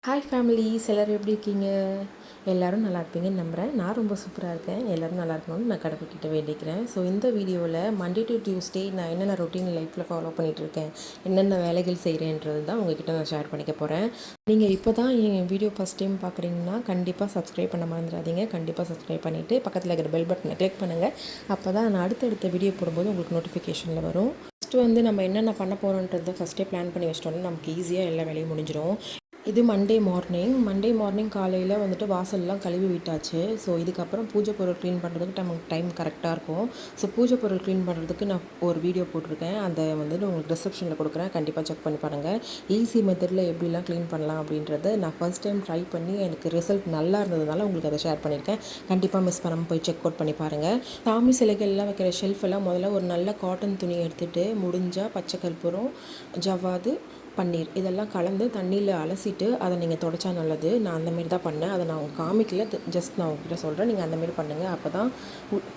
Hi families, எல்லோரும் எப்படி இருக்கீங்க? எல்லோரும் நல்லா இருப்பீங்கன்னு நம்புகிறேன். நான் ரொம்ப சூப்பராக இருக்கேன். எல்லோரும் நல்லா இருக்கணும்னு நான் கடவுள்கிட்ட வேண்டிக்கிறேன். ஸோ இந்த வீடியோவில் மண்டே டு டியூஸ்டே நான் என்னென்ன ரொட்டீன் லைஃப்பில் ஃபாலோ பண்ணிகிட்ருக்கேன், என்னென்ன வேலைகள் செய்கிறேன்றது தான் உங்ககிட்ட நான் ஷேர் பண்ணிக்க போகிறேன். நீங்கள் இப்போ தான் என் வீடியோ ஃபஸ்ட் டைம் பார்க்குறீங்கன்னா கண்டிப்பாக சப்ஸ்கிரைப் பண்ண மறந்துடாதீங்க. கண்டிப்பாக சப்ஸ்கிரைப் பண்ணிவிட்டு பக்கத்தில் இருக்கிற பெல் பட்டனை கிளிக் பண்ணுங்கள். அப்போ தான் நான் அடுத்தடுத்த வீடியோ போடும்போது உங்களுக்கு நோட்டிஃபிகேஷனில் வரும். ஃபஸ்ட்டு வந்து நம்ம என்னென்ன பண்ண போகிறோன்றதை ஃபஸ்ட்டே பிளான் பண்ணி வச்சிட்டோம்னா நமக்கு ஈஸியாக எல்லா வேலையும் முடிஞ்சிடும். இது மண்டே மார்னிங் காலையில் வந்துட்டு வாசல்லாம் கழுவி விட்டாச்சு. ஸோ இதுக்கப்புறம் பூஜை பொருள் க்ளீன் பண்ணுறதுக்கு நமக்கு டைம் கரெக்டாக இருக்கும். ஸோ பூஜை பொருள் க்ளீன் பண்ணுறதுக்கு நான் ஒரு வீடியோ போட்டிருக்கேன். அதை வந்துட்டு உங்களுக்கு டிஸ்கிரிப்ஷனில் கொடுக்குறேன். கண்டிப்பாக செக் பண்ணி பாருங்கள். ஈஸி மெத்தடில் எப்படிலாம் க்ளீன் பண்ணலாம் அப்படின்றத நான் ஃபஸ்ட் டைம் ட்ரை பண்ணி எனக்கு ரிசல்ட் நல்லா இருந்ததுனால உங்களுக்கு அதை ஷேர் பண்ணியிருக்கேன். கண்டிப்பாக மிஸ் பண்ணாமல் போய் செக் அவுட் பண்ணி பாருங்கள். சாமி சிலைகள்லாம் வைக்கிற ஷெல்ஃபெல்லாம் முதல்ல ஒரு நல்ல காட்டன் துணி எடுத்துகிட்டு முடிஞ்சால் பச்சை கற்பூரம், ஜவ்வாது, பன்னீர் இதெல்லாம் கலந்து தண்ணியில் அலசிட்டு அதை நீங்கள் துடைச்சா நல்லது. நான் அந்தமாரி தான் பண்ணேன். அதை நான் உங்களுக்கு காமிக்கல, ஜஸ்ட் நான் உங்ககிட்ட சொல்கிறேன். நீங்கள் அந்தமாரி பண்ணுங்கள். அப்போ தான்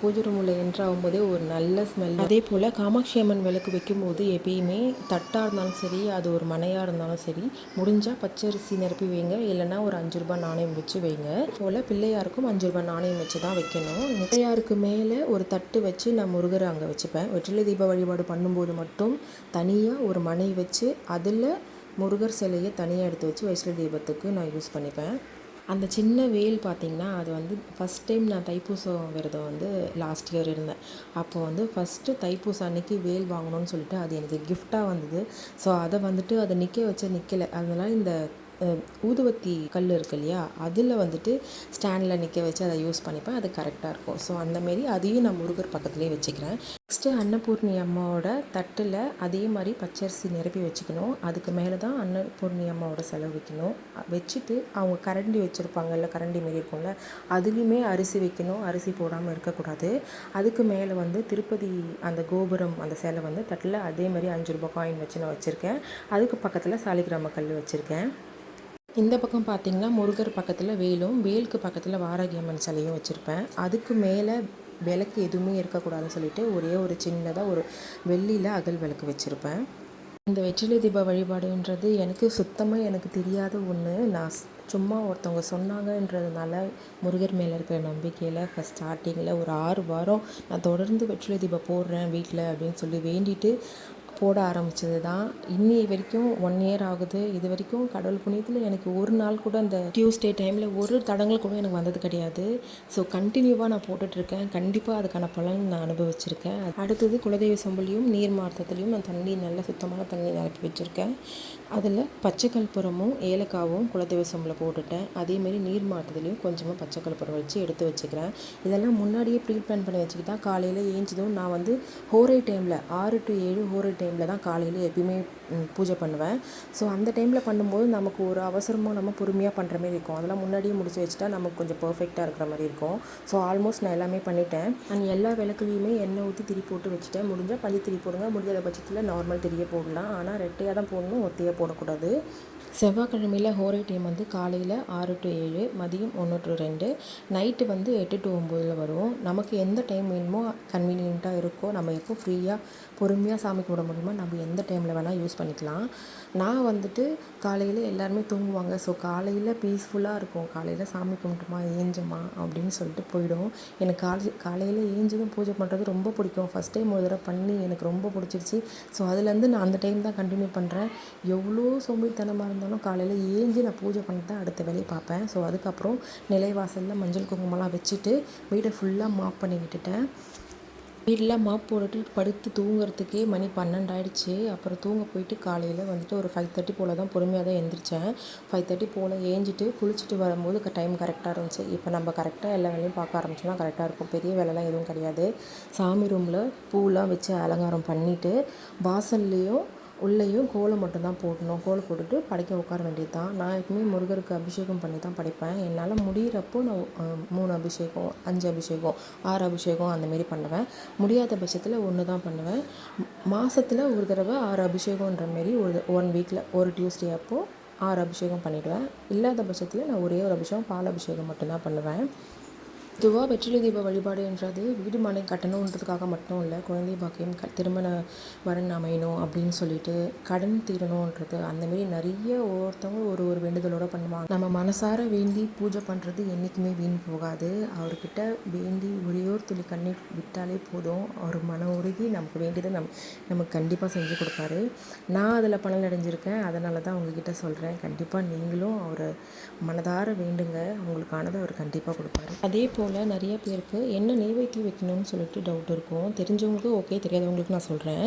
பூஜை ரூமில் என்ட்ராகும்போதே ஒரு நல்ல ஸ்மெல். அதே போல் காமாட்சி அம்மன் விளக்கு வைக்கும்போது எப்பயுமே தட்டாக இருந்தாலும் சரி, அது ஒரு மனையாக இருந்தாலும் சரி, முடிஞ்சால் பச்சரிசி நிரப்பி வைங்க. இல்லைனா ஒரு 5 ரூபாய் நாணயம் வச்சு வைங்க. போல் பிள்ளையாருக்கும் 5 ரூபாய் நாணயம் வச்சு தான் வைக்கணும். பிள்ளையாருக்கு மேலே ஒரு தட்டு வச்சு நான் முருகரை அங்கே வச்சுப்பேன். வெற்றிலை தீப வழிபாடு பண்ணும்போது மட்டும் தனியாக ஒரு மனை வச்சு அதில் முருகர் சிலையை தனியாக எடுத்து வச்சு வெற்றிலை தீபத்துக்கு நான் யூஸ் பண்ணிப்பேன். அந்த சின்ன வேல் பார்த்திங்கன்னா அது வந்து ஃபஸ்ட் டைம் நான் தைப்பூசம் விரதம் வந்து லாஸ்ட் இயர் இருந்தேன். அப்போ வந்து ஃபஸ்ட்டு தைப்பூசம் அன்றைக்கி வேல் வாங்கணும்னு சொல்லிட்டு அது எனக்கு கிஃப்டாக வந்தது. ஸோ அதை வந்துட்டு அதை நிற்கலை. அதனால் இந்த ஊதுவத்தி கல் இருக்கு இல்லையா, அதில் வந்துட்டு ஸ்டாண்டில் நிற்க வச்சு அதை யூஸ் பண்ணிப்பேன். அது கரெக்டாக இருக்கும். ஸோ அந்தமாரி அதையும் நான் முருகர் பக்கத்துலேயே வச்சுக்கிறேன். நெக்ஸ்ட்டு அன்னபூர்ணி அம்மாவோட தட்டில் அதே மாதிரி பச்சரிசி நிரப்பி வச்சுக்கணும். அதுக்கு மேலே தான் அன்னபூர்ணி அம்மாவோட செலவு வைக்கணும். வச்சுட்டு அவங்க கரண்டி வச்சுருப்பாங்கல்ல, கரண்டி மாரி இருக்கும்ல, அதுலேயுமே அரிசி வைக்கணும். அரிசி போடாமல் இருக்கக்கூடாது. அதுக்கு மேலே வந்து திருப்பதி அந்த கோபுரம் அந்த சிலை வந்து தட்டில் அதே மாதிரி 5 ரூபாய் காயின் வச்சு நான் வச்சுருக்கேன். அதுக்கு பக்கத்தில் சாலிகிராம கல் வச்சுருக்கேன். இந்த பக்கம் பார்த்திங்கன்னா முருகர் பக்கத்தில் வேலுக்கு பக்கத்தில் வாராகி அம்மன் சிலையும் வச்சுருப்பேன். அதுக்கு மேலே விளக்கு எதுவுமே இருக்கக்கூடாதுன்னு சொல்லிட்டு ஒரே ஒரு சின்னதாக ஒரு வெள்ளியில் அகல் விளக்கு வச்சுருப்பேன். இந்த வெற்றிலை தீப வழிபாடுன்றது எனக்கு சுத்தமாக எனக்கு தெரியாத ஒன்று. நான் சும்மா ஒருத்தவங்க சொன்னாங்கன்றதுனால முருகர் மேலே இருக்கிற நம்பிக்கையில் ஃபஸ்ட் ஸ்டார்டிங்கில் ஒரு 6 வாரம் நான் தொடர்ந்து வெற்றிலை தீபம் போடுறேன் வீட்டில் அப்படின்னு சொல்லி வேண்டிட்டு போட ஆரம்பித்தது தான். இன்னி வரைக்கும் 1 இயர் ஆகுது. இது வரைக்கும் கடவுள் புண்ணியத்தில் எனக்கு ஒரு நாள் கூட அந்த டியூஸ்டே டைமில் ஒரு தடங்கள் கூட எனக்கு வந்தது கிடையாது. ஸோ கண்டினியூவாக நான் போட்டுட்ருக்கேன். கண்டிப்பாக அதுக்கான பலன் நான் அனுபவிச்சிருக்கேன். அடுத்தது குலதெய்வ சொம்புலையும் நீர் மார்த்தத்துலேயும் நான் தண்ணி நல்ல சுத்தமான தண்ணி நிரப்பி வச்சுருக்கேன். அதில் பச்சை கற்பூரமும் ஏலக்காவும் குலதெய்வ சொம்பில் போட்டுட்டேன். அதேமாரி நீர் மார்த்தத்துலேயும் கொஞ்சமாக பச்சை கற்பூரம் வச்சு எடுத்து வச்சுக்கிறேன். இதெல்லாம் முன்னாடியே ப்ரீ பிளான் பண்ணி வச்சுக்கிட்டா காலையில் ஏஞ்சதும் நான் வந்து ஹோரை டைமில் 6 to 7 ஹோரை டைமில் தான் காலையில் எப்பயுமே பூஜை பண்ணுவேன். ஸோ அந்த டைமில் பண்ணும்போது நமக்கு ஒரு அவசரமாக நம்ம பொறுமையாக பண்ணுற மாதிரி இருக்கும். அதெல்லாம் முன்னாடியே முடிச்சு வச்சுட்டா நமக்கு கொஞ்சம் பர்ஃபெக்டாக இருக்கிற மாதிரி இருக்கும். ஸோ ஆல்மோஸ்ட் நான் எல்லாமே பண்ணிட்டேன். நான் எல்லா விளக்குலையுமே எண்ணெய் ஊற்றி திரி போட்டு வச்சுட்டேன். முடிஞ்சால் பள்ளி திரி போடுங்க, முடியாத பட்சத்தில் நார்மல் திரியை போடலாம். ஆனால் ரெட்டையாக தான் போடணும், ஒத்தையாக போடக்கூடாது. செவ்வாய்க்கிழமையில் ஹோரை டைம் வந்து காலையில் 6 to 7, மதியம் 1 to 2, நைட்டு வந்து 8 to 9 வரும். நமக்கு எந்த டைம் வேணுமோ கன்வீனியண்ட்டாக இருக்கோ, நம்ம எப்போ ஃப்ரீயாக பொறுமையாக சாமி கும்பிட முடியுமோ நம்ம எந்த டைமில் வேணால் யூஸ் பண்ணிக்கலாம். நான் வந்துட்டு காலையில் எல்லாருமே தூங்குவாங்க. ஸோ காலையில் பீஸ்ஃபுல்லாக இருக்கும். காலையில் சாமி கும்பிட்டுமா ஏஞ்சோமா அப்படின்னு சொல்லிட்டு போயிடும். எனக்கு காலையில் ஏஞ்சதும் பூஜை பண்ணுறது ரொம்ப பிடிக்கும். ஃபஸ்ட் டைம் ஒரு தடவை பண்ணி எனக்கு ரொம்ப பிடிச்சிருச்சு. ஸோ அதுலேருந்து நான் அந்த டைம் தான் கண்டினியூ பண்ணுறேன். எவ்வளோ சோம்பேறித்தனமாக இருந்தாலும் காலையில் ஏஞ்சி நான் பூஜை பண்ணி தான் அடுத்த வேலையை பார்ப்பேன். ஸோ அதுக்கப்புறம் நிலைவாசலில் மஞ்சள் குங்குமம்லாம் வச்சுட்டு வீடை ஃபுல்லாக மாப் பண்ணி விட்டுட்டேன். வீடெலாம் மாப் போட்டுட்டு படுத்து தூங்குறதுக்கே மணி 12 ஆகிடுச்சு. அப்புறம் தூங்க போயிட்டு காலையில் வந்துட்டு ஒரு 5:30 போல் தான் பொறுமையாக தான் எழுந்திரிச்சேன். 5:30 போல் ஏஞ்சிட்டு குளிச்சுட்டு வரும்போது டைம் கரெக்டாக இருந்துச்சு. இப்போ நம்ம கரெக்டாக எல்லா வேலையும் பார்க்க ஆரம்பிச்சோன்னா கரெக்டாக இருக்கும். பெரிய வேலைலாம் எதுவும் கிடையாது. சாமி ரூமில் பூலாம் வச்சு அலங்காரம் பண்ணிவிட்டு வாசல்லையும் உள்ளேயும் கோலம் மட்டும்தான் போடணும். கோலம் போட்டுட்டு படைக்க உட்கார வேண்டியது தான். நான் எப்பவுமே முருகருக்கு அபிஷேகம் பண்ணி தான் படைப்பேன். என்னால் முடிகிறப்போ நான் 3 அபிஷேகம், 5 அபிஷேகம், 6 அபிஷேகம் அந்தமாரி பண்ணுவேன். முடியாத பட்சத்தில் 1 தான் பண்ணுவேன். மாதத்தில் ஒரு தடவை 6 அபிஷேகன்ற மாரி ஒரு 1 வீக்கில் ஒரு டியூஸ்டே அப்போது 6 அபிஷேகம் பண்ணிவிடுவேன். இல்லாத பட்சத்தில் நான் ஒரே ஒரு அபிஷேகம் பால் அபிஷேகம் மட்டும்தான் பண்ணுவேன். பொதுவாக வெற்றிலை தீப வழிபாடுன்றது வீடு மனை கட்டணுன்றதுக்காக மட்டும் இல்லை, குழந்தை பாக்கியம் திருமண வரன் அமையணும் அப்படின்னு சொல்லிட்டு கடன் தீரணுன்றது அந்தமாரி நிறைய ஒவ்வொருத்தவங்க ஒரு ஒரு வேண்டுதலோடு பண்ணுவாங்க. நம்ம மனசார வேண்டி பூஜை பண்ணுறது என்றைக்குமே வீண் போகாது. அவர்கிட்ட வேண்டி ஒரே ஒரு துளி கண்ணீர் விட்டாலே போதும், அவர் மன உருகி நமக்கு வேண்டியதை நமக்கு கண்டிப்பாக செஞ்சு கொடுப்பாரு. நான் அதில் பலன் அடைஞ்சிருக்கேன். அதனால தான் உங்ககிட்ட சொல்கிறேன். கண்டிப்பாக நீங்களும் அவரை மனதார வேண்டுங்க, உங்களுக்கானதை அவர் கண்டிப்பாக கொடுப்பாரு. அதே போல் நிறைய பேருக்கு என்ன நெய்வேத்தியம் வைக்கணும்னு சொல்லிட்டு டவுட் இருக்கும். தெரிஞ்சவங்களுக்கு ஓகே, தெரியாதவங்களுக்கு நான் சொல்கிறேன்.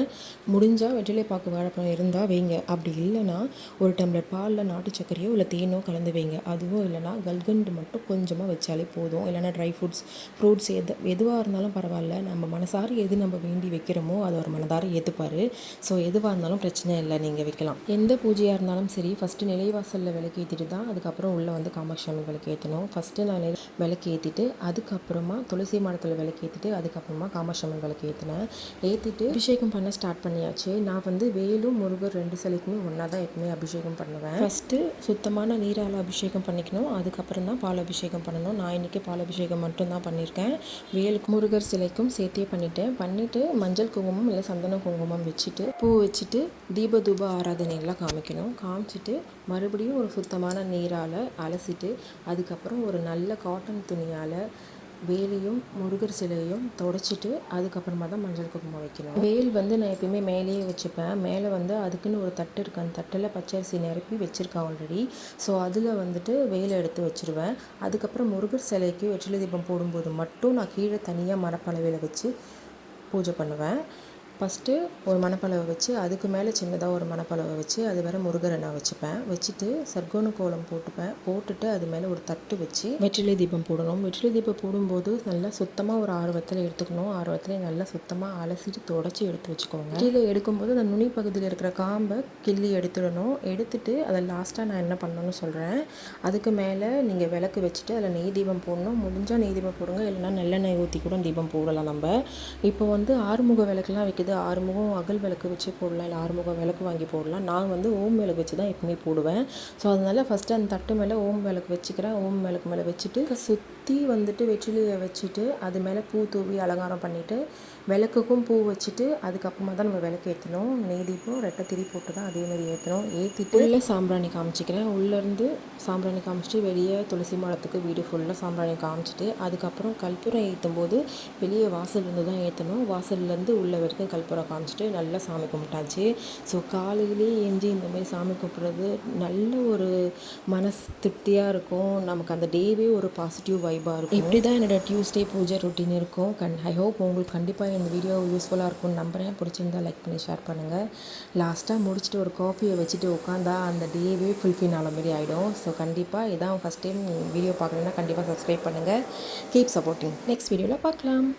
முடிஞ்சால் வெற்றிலை பாக்கு வாழைப்பழம் இருந்தால் வைங்க. அப்படி இல்லைன்னா ஒரு டம்ளர் பாலில் நாட்டு சர்க்கரையோ இல்லை தேனோ கலந்து வைங்க. அதுவும் இல்லைனா கல்கண்டு மட்டும் கொஞ்சமாக வச்சாலே போதும். இல்லைனா ட்ரை ஃப்ரூட்ஸ் எதுவாக இருந்தாலும் பரவாயில்ல. நம்ம மனசார எது நம்ம வேண்டி வைக்கிறோமோ அதை ஒரு மனதார ஏற்றுப்பார். ஸோ எதுவாக இருந்தாலும் பிரச்சனை இல்லை, நீங்கள் வைக்கலாம். எந்த பூஜையாக இருந்தாலும் சரி, ஃபஸ்ட்டு நிலைவாசலில் விளக்கேற்றிட்டு தான் அதுக்கப்புறம் உள்ளே வந்து காமாட்சி அம்மன் விளக்கேற்றணும். ஃபஸ்ட்டு நான் விளக்கேற்றிட்டு அதுக்கப்புறமா துளசி மாடத்தில் விளக்கேற்றிட்டு அதுக்கப்புறமா காமாட்சி அம்மன் விளக்கேற்றினேன். ஏற்றிட்டு அபிஷேகம் பண்ண ஸ்டார்ட் பண்ணியாச்சு. நான் வந்து வேலும் முருகர் 2 சிலைக்குமே ஒன்றா தான் எப்பவுமே அபிஷேகம் பண்ணுவேன். ஃபஸ்ட்டு சுத்தமான நீரால் அபிஷேகம் பண்ணிக்கணும், அதுக்கப்புறம் தான் பால் அபிஷேகம் பண்ணணும். நான் இன்றைக்கி பால் அபிஷேகம் மட்டும்தான் பண்ணியிருக்கேன். வேலுக்கு முருகர் சிலைக்கும் சேர்த்தே பண்ணிவிட்டு மஞ்சள் குங்குமம் இல்லை சந்தன குங்குமம் வச்சுட்டு பூ வச்சுட்டு தீப தூப ஆராதனைகள்லாம் காமிக்கணும். காமிச்சிட்டு மறுபடியும் ஒரு சுத்தமான நீரால் அலசிட்டு அதுக்கப்புறம் ஒரு நல்ல காட்டன் துணியால் வேலையும் முருகர் சிலையும் தொடச்சிட்டு அதுக்கப்புறமா தான் மஞ்சள் குங்குமம் வைக்கணும். வேல் வந்து நான் எப்பயுமே மேலேயே வச்சுப்பேன். மேலே வந்து அதுக்குன்னு ஒரு தட்டு இருக்குது. அந்த தட்டில் பச்சரிசி நிரப்பி வச்சுருக்கேன் ஆல்ரெடி. ஸோ அதில் வந்துட்டு வேலை எடுத்து வச்சுருவேன். அதுக்கப்புறம் முருகர் சிலைக்கு வெற்றிலை தீபம் போடும்போது மட்டும் நான் கீழே தனியாக மரப்பலவையில் வச்சு பூஜை பண்ணுவேன். ஃபஸ்ட்டு ஒரு மணப்பலவை வச்சு அதுக்கு மேலே சின்னதாக ஒரு மணப்பலவை வச்சு அது வேறு முருகரை நான் வச்சுப்பேன். வச்சுட்டு சர்க்கோண கோலம் போட்டுட்டு அது மேலே ஒரு தட்டு வச்சு வெற்றிலை தீபம் போடணும். வெற்றிலை தீபம் போடும்போது நல்லா சுத்தமாக ஒரு 6 வத்தலை எடுத்துக்கணும். 6 வத்தலை நல்லா சுத்தமாக அலசிட்டு தொடச்சி எடுத்து வச்சுக்கோங்க. கீழே எடுக்கும்போது அந்த நுனி பகுதியில் இருக்கிற காம்பை கிள்ளி எடுத்துடணும். எடுத்துட்டு அதை லாஸ்ட்டாக நான் என்ன பண்ணணும்னு சொல்கிறேன். அதுக்கு மேலே நீங்கள் விளக்கு வச்சுட்டு அதில் நெய் தீபம் போடணும். முடிஞ்சால் நெய் தீபம் போடுங்க, இல்லைனா நல்லெண்ணெய் ஊற்றி கூட தீபம் போடலாம். நம்ம இப்போ வந்து ஆறுமுக விளக்குலாம் வைக்கிறது, ஆறுமுகம் அகல் விளக்கு வச்சு போடலாம், இல்லை ஆறுமுகம் விளக்கு வாங்கி போடலாம். நான் வந்து ஓம் விளக்கு வச்சு தான் எப்பவுமே போடுவேன். ஸோ அதனால் ஃபஸ்ட்டு அந்த தட்டு மேலே ஓம் விளக்கு வச்சுக்கிறேன். ஓம் விளக்கு மேலே வச்சுட்டு சுற்றி வந்துட்டு வெற்றிலையை வச்சுட்டு அது மேலே பூ தூவி அலங்காரம் பண்ணிவிட்டு விளக்குக்கும் பூ வச்சுட்டு அதுக்கப்புறமா தான் நம்ம விளக்கு ஏற்றணும். நெய் தீபம் ரெட்டை திரி போட்டு தான் அதேமாதிரி ஏற்றணும். ஏற்றிட்டு உள்ளே சாம்பிராணி காமிச்சிக்கிறேன். உள்ளேருந்து சாம்பிராணி காமிச்சிட்டு வெளியே துளசி மாடத்துக்கு வீடு ஃபுல்லாக சாம்பிராணி காமிச்சிட்டு அதுக்கப்புறம் கற்பூரம் ஏற்றும் போது வெளியே வாசல்லேருந்து தான் ஏற்றணும். வாசல்லேருந்து உள்ளே வரைக்கும் கற்பூரம் காமிச்சிட்டு நல்லா சாமி கும்பிட்டாச்சு. ஸோ காலையிலே எஞ்சி இந்தமாதிரி சாமி கும்பிட்றது நல்ல ஒரு மனசு திருப்தியாக இருக்கும். நமக்கு அந்த டேவே ஒரு பாசிட்டிவ் வைபாக இருக்கும். இப்படி தான் என்னோடய டியூஸ்டே பூஜை ரொட்டீன் இருக்கும். ஐ ஹோப் உங்களுக்கு கண்டிப்பாக இந்த வீடியோ யூஸ்ஃபுல்லாக இருக்கும்னு நம்புகிறேன். பிடிச்சிருந்தா லைக் பண்ணி ஷேர் பண்ணுங்கள். லாஸ்ட்டாக முடிச்சுட்டு ஒரு காஃபியை வச்சுட்டு உட்காந்தா அந்த டேவே ஃபுல்ஃபில் ஆன மாதிரி ஆகிடும். ஸோ கண்டிப்பாக இதான் ஃபஸ்ட் டைம் வீடியோ பார்க்குறீங்கன்னா கண்டிப்பாக சப்ஸ்கிரைப் பண்ணுங்கள். Keep supporting. நெக்ஸ்ட் வீடியோவில் பார்க்கலாம்.